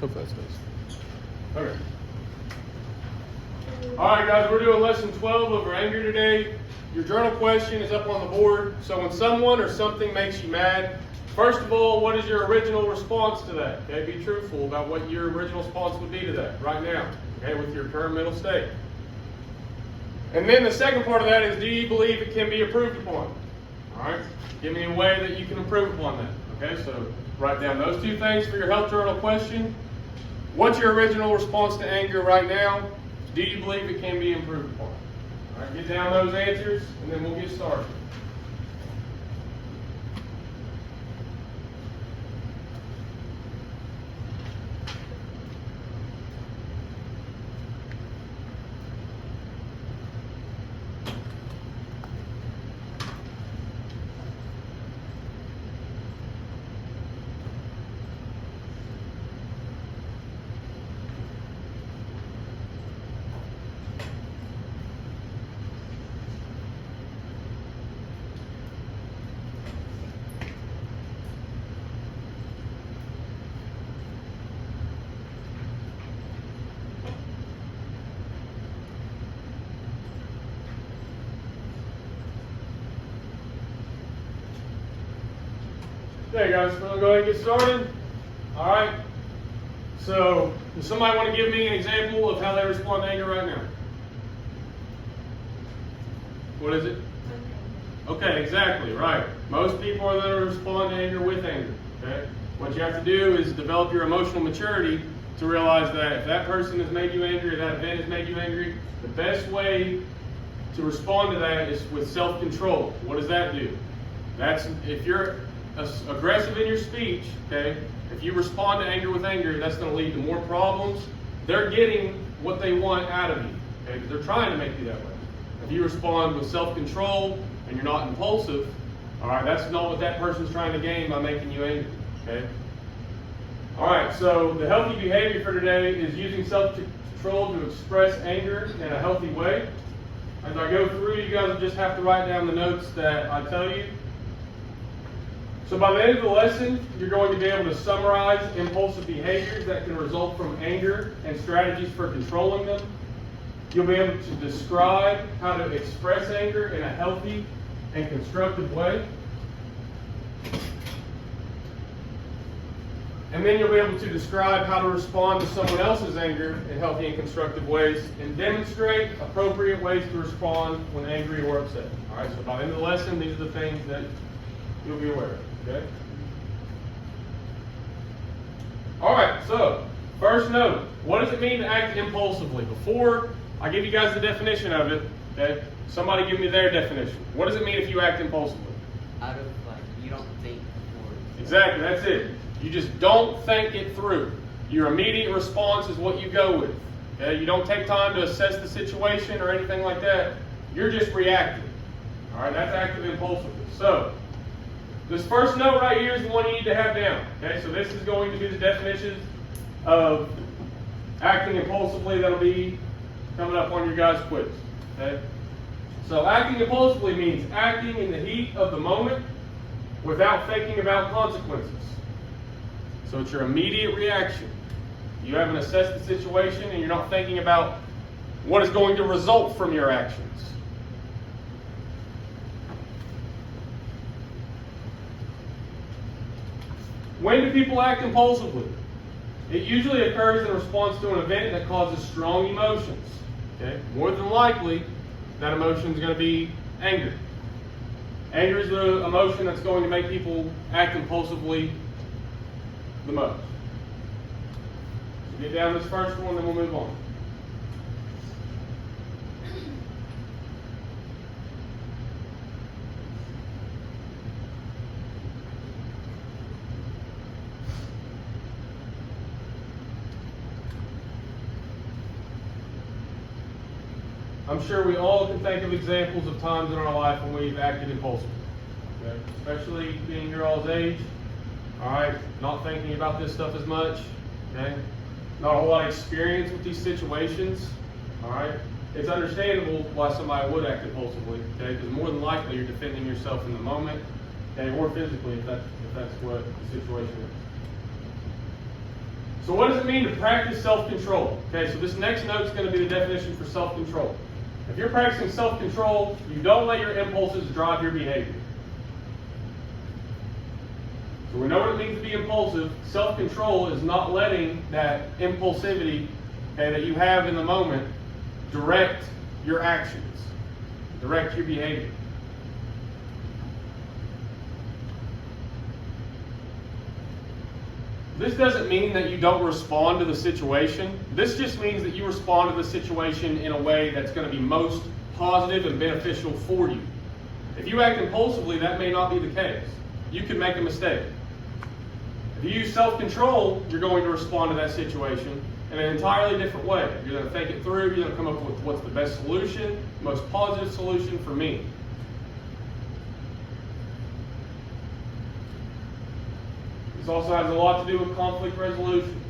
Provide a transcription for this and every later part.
Hopefully that stays. Okay. All right, guys, we're doing lesson 12 over anger today. Your journal question is up on the board. So when someone or something makes you mad, first of all, what is your original response to that? Okay, be truthful about what your original response would be to that right now, okay, with your current mental state. And then the second part of that is, do you believe it can be improved upon? All right, give me a way that you can improve upon that. Okay, so write down those two things for your health journal question. What's your original response to anger right now? Do you believe it can be improved upon? All right, get down those answers, and then we'll get started. Okay, guys, we're going to go ahead and get started. All right. So, does somebody want to give me an example of how they respond to anger right now? What is it? Okay, exactly, right. Most people are going to respond to anger with anger. Okay? What you have to do is develop your emotional maturity to realize that if that person has made you angry or that event has made you angry, the best way to respond to that is with self-control. What does that do? That's if you're aggressive in your speech, okay, if you respond to anger with anger, that's going to lead to more problems. They're getting what they want out of you, okay, because they're trying to make you that way. If you respond with self-control and you're not impulsive, all right, that's not what that person's trying to gain by making you angry, okay? All right, so the healthy behavior for today is using self-control to express anger in a healthy way. As I go through, you guys just have to write down the notes that I tell you. So by the end of the lesson, you're going to be able to summarize impulsive behaviors that can result from anger and strategies for controlling them. You'll be able to describe how to express anger in a healthy and constructive way. And then you'll be able to describe how to respond to someone else's anger in healthy and constructive ways and demonstrate appropriate ways to respond when angry or upset. All right, so by the end of the lesson, these are the things that you'll be aware of. Okay? All right, so first note, what does it mean to act impulsively? Before I give you guys the definition of it, okay, somebody give me their definition. What does it mean if you act impulsively? Out of, you don't think before. Exactly, that's it. You just don't think it through. Your immediate response is what you go with. Okay? You don't take time to assess the situation or anything like that. You're just reacting. All right, that's active impulsiveness. So, this first note right here is the one you need to have down. Okay, so this is going to be the definition of acting impulsively that'll be coming up on your guys' quiz. Okay, so acting impulsively means acting in the heat of the moment without thinking about consequences. So it's your immediate reaction. You haven't assessed the situation and you're not thinking about what is going to result from your actions. When do people act impulsively? It usually occurs in response to an event that causes strong emotions. Okay? More than likely, that emotion is going to be anger. Anger is the emotion that's going to make people act impulsively the most. So get down this first one, then we'll move on. I'm sure we all can think of examples of times in our life when we've acted impulsively. Okay? Especially being your all's age. Alright, not thinking about this stuff as much. Okay? Not a whole lot of experience with these situations. Alright? It's understandable why somebody would act impulsively, okay? Because more than likely you're defending yourself in the moment, okay, or physically if that's what the situation is. So what does it mean to practice self-control? Okay, so this next note is going to be the definition for self-control. If you're practicing self-control, you don't let your impulses drive your behavior. So we know what it means to be impulsive. Self-control is not letting that impulsivity, okay, that you have in the moment direct your actions, direct your behavior. This doesn't mean that you don't respond to the situation. This just means that you respond to the situation in a way that's going to be most positive and beneficial for you. If you act impulsively, that may not be the case. You could make a mistake. If you use self-control, you're going to respond to that situation in an entirely different way. You're going to think it through. You're going to come up with what's the best solution, most positive solution for me. This also has a lot to do with conflict resolution.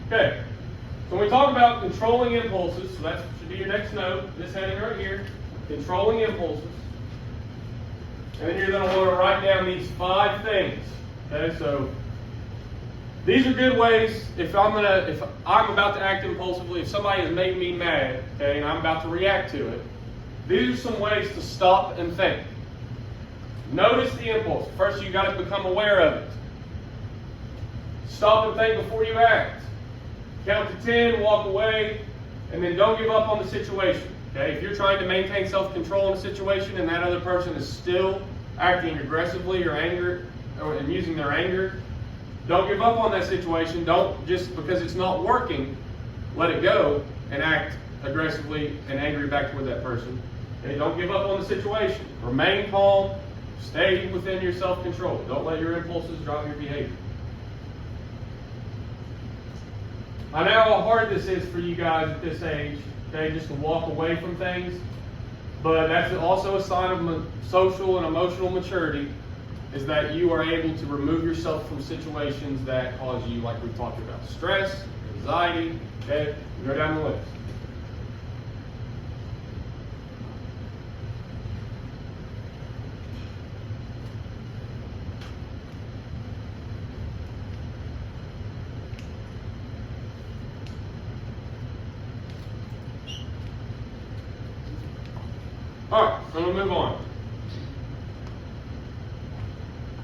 Okay, so when we talk about controlling impulses, so that should be your next note, this heading right here, controlling impulses. And then you're going to want to write down these 5 things. Okay, so these are good ways if I'm about to act impulsively, if somebody has made me mad, okay, and I'm about to react to it, these are some ways to stop and think. Notice the impulse. First, you got to become aware of it. Stop and think before you act. Count to 10, walk away, and then don't give up on the situation. Okay, if you're trying to maintain self-control in a situation and that other person is still acting aggressively or and using their anger, don't give up on that situation. Don't just because it's not working, let it go and act aggressively and angry back toward that person. Okay, don't give up on the situation. Remain calm. Stay within your self-control. Don't let your impulses drive your behavior. I know how hard this is for you guys at this age, okay, just to walk away from things. But that's also a sign of social and emotional maturity, is that you are able to remove yourself from situations that cause you, like we talked about, stress, anxiety, okay? Go down the list. Alright, I'm going to move on.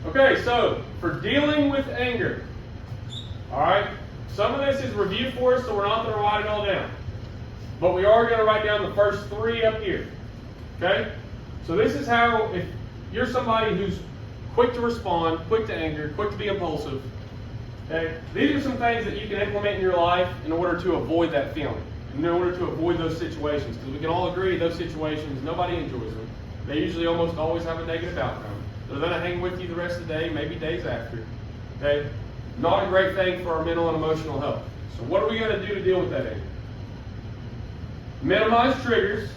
Okay, so for dealing with anger, alright, some of this is review for us, so we're not going to write it all down. But we are going to write down the first 3 up here. Okay? So this is how, if you're somebody who's quick to respond, quick to anger, quick to be impulsive, okay, these are some things that you can implement in your life in order to avoid that feeling. In order to avoid those situations, because we can all agree those situations, nobody enjoys them. They usually almost always have a negative outcome. They're going to hang with you the rest of the day, maybe days after. Okay? Not a great thing for our mental and emotional health. So what are we going to do to deal with that anger? Minimize triggers.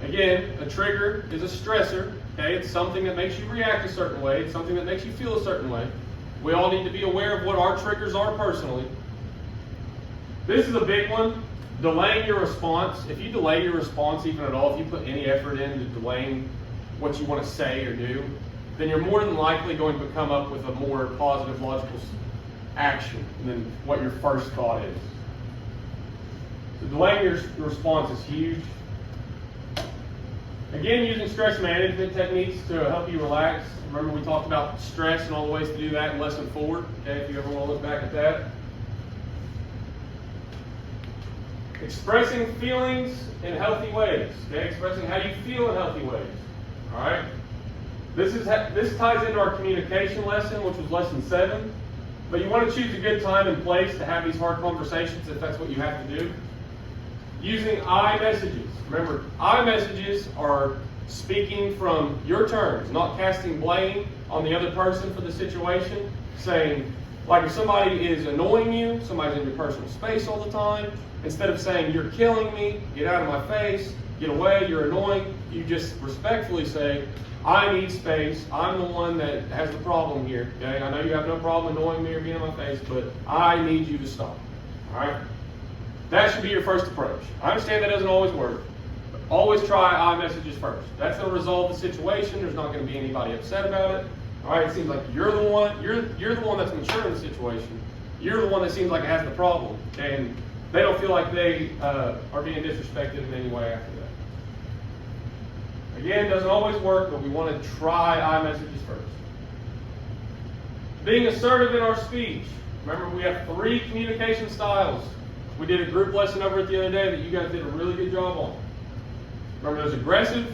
Again, a trigger is a stressor. Okay? It's something that makes you react a certain way. It's something that makes you feel a certain way. We all need to be aware of what our triggers are personally. This is a big one. Delaying your response. If you delay your response even at all, if you put any effort into delaying what you want to say or do, then you're more than likely going to come up with a more positive, logical action than what your first thought is. So delaying your response is huge. Again, using stress management techniques to help you relax. Remember we talked about stress and all the ways to do that in lesson 4. Okay, if you ever want to look back at that. Expressing feelings in healthy ways. Okay, expressing how you feel in healthy ways. All right. This ties into our communication lesson, which was lesson 7. But you want to choose a good time and place to have these hard conversations if that's what you have to do. Using I messages. Remember, I messages are speaking from your terms, not casting blame on the other person for the situation. Saying, like if somebody is annoying you, somebody's in your personal space all the time, instead of saying, you're killing me, get out of my face, get away, you're annoying, you just respectfully say, I need space, I'm the one that has the problem here, okay? I know you have no problem annoying me or being in my face, but I need you to stop, all right? That should be your first approach. I understand that doesn't always work, always try iMessages first. That's going to resolve the situation. There's not going to be anybody upset about it. All right, it seems like you're the one that's mature in the situation. You're the one that seems like it has the problem, okay? And they don't feel like they are being disrespected in any way after that. Again, it doesn't always work, but we want to try iMessages first. Being assertive in our speech. Remember, we have 3 communication styles. We did a group lesson over it the other day that you guys did a really good job on. Remember, there's aggressive,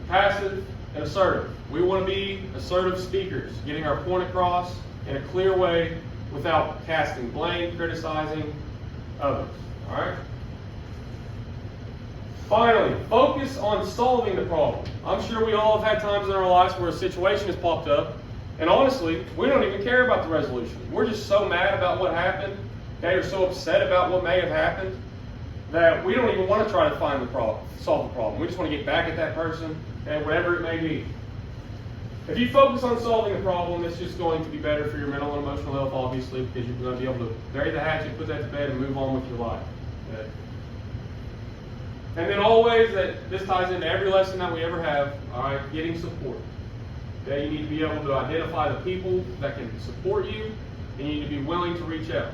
passive, and assertive. We want to be assertive speakers, getting our point across in a clear way without casting blame, criticizing others. All right? Finally, focus on solving the problem. I'm sure we all have had times in our lives where a situation has popped up, and honestly, we don't even care about the resolution. We're just so mad about what happened, okay, or so upset about what may have happened, that we don't even want to try to find the problem, solve the problem. We just want to get back at that person, and whatever it may be. If you focus on solving the problem, it's just going to be better for your mental and emotional health, obviously, because you're going to be able to bury the hatchet, put that to bed, and move on with your life. Okay? And then always, this ties into every lesson that we ever have, all right, getting support. Okay? You need to be able to identify the people that can support you, and you need to be willing to reach out.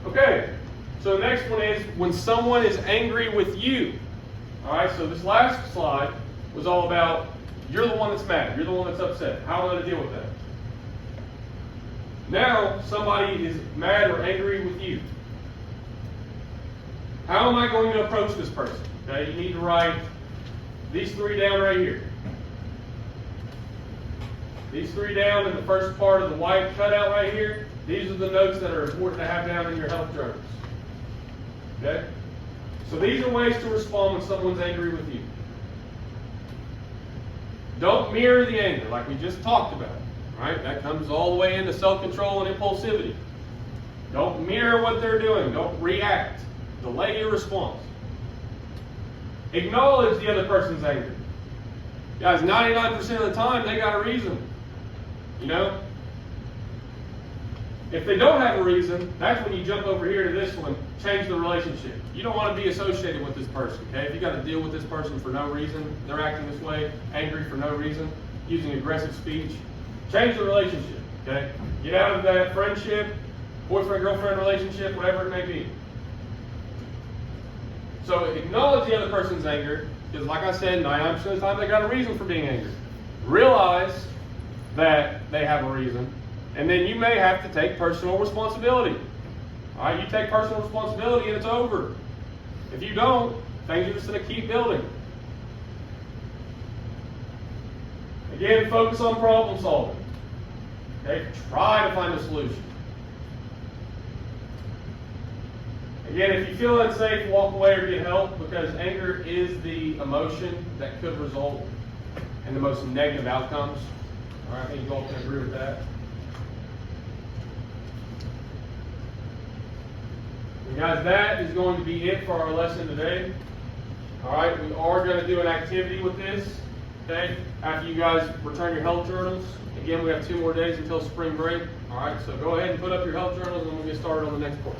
Okay, so the next one is when someone is angry with you. All right, so this last slide was all about you're the one that's mad, you're the one that's upset. How am I going to deal with that? Now, somebody is mad or angry with you. How am I going to approach this person? Okay, you need to write these 3 down right here. These 3 down in the first part of the white cutout right here. These are the notes that are important to have down in your health journals. Okay? So these are ways to respond when someone's angry with you. Don't mirror the anger like we just talked about. Right? That comes all the way into self-control and impulsivity. Don't mirror what they're doing. Don't react. Delay your response. Acknowledge the other person's anger. Guys, 99% of the time, they got a reason. You know? If they don't have a reason, that's when you jump over here to this one, change the relationship. You don't want to be associated with this person, okay? If you got to deal with this person for no reason, they're acting this way, angry for no reason, using aggressive speech, change the relationship, okay? Get out of that friendship, boyfriend-girlfriend relationship, whatever it may be. So acknowledge the other person's anger, because like I said, 99% of the time they got a reason for being angry. Realize that they have a reason, and then you may have to take personal responsibility. All right, you take personal responsibility and it's over. If you don't, things are just going to keep building. Again, focus on problem solving. Okay, try to find a solution. Again, if you feel unsafe, walk away or get help, because anger is the emotion that could result in the most negative outcomes. All right, I think you all can agree with that. And guys, that is going to be it for our lesson today. All right, we are going to do an activity with this, okay, after you guys return your health journals. Again, we have 2 more days until spring break. All right, so go ahead and put up your health journals and we'll get started on the next part.